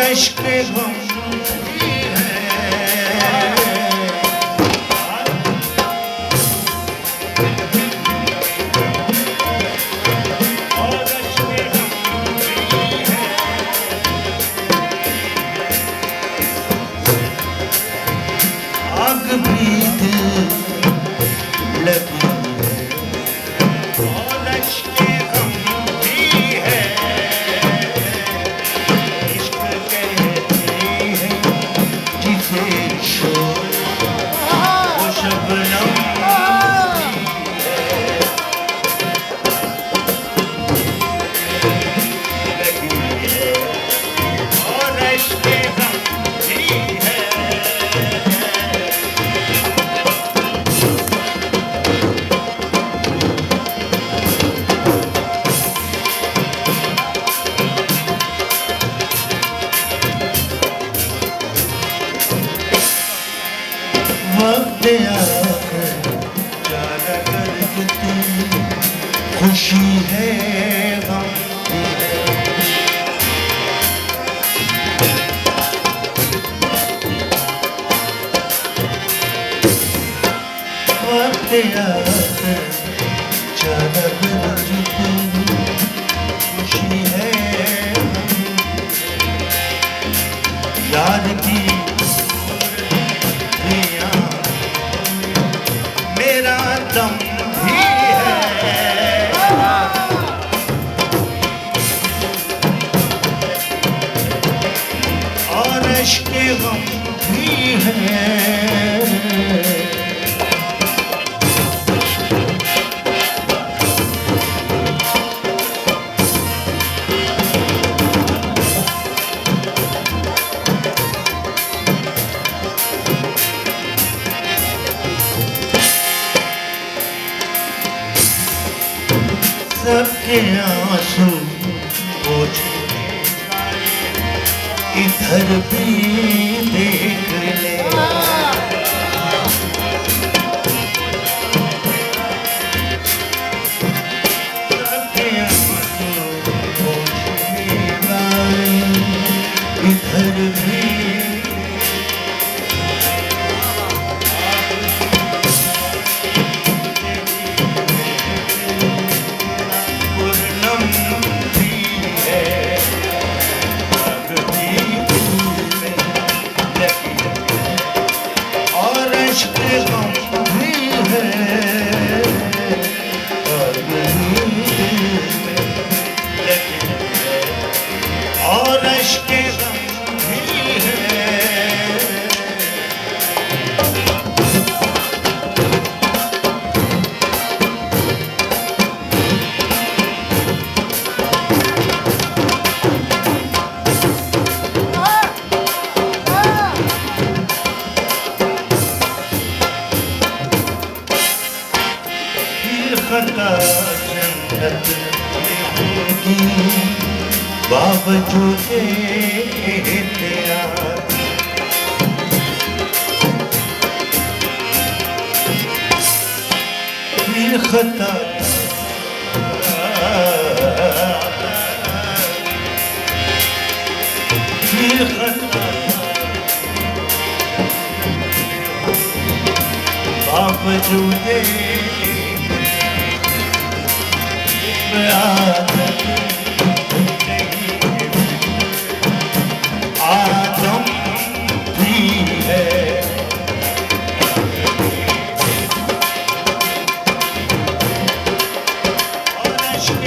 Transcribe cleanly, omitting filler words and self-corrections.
इश्क गम भी है। आग भी दिल लगी और इश्क गम भी है। इश्क कहते हैं जिसे शोर वो शबनम लगी है और इश्क गम भी है। वक्त आकर जाना कर तुम खुशी है गम भी है। वक्त आकर जाना कर तुम खुशी है याद की मेरा दम भी है। और इश्क गम भी है। सबके आंसू पोंछे इधर भी देख ले। सबके आंसू पोंछे इधर भी इश्क गम भी है। और इश्क गम भी है। खता जन्नत में होगी बावजूद तेरा। फिर खता फिर खता बावजूद आदम भी है। और इश्क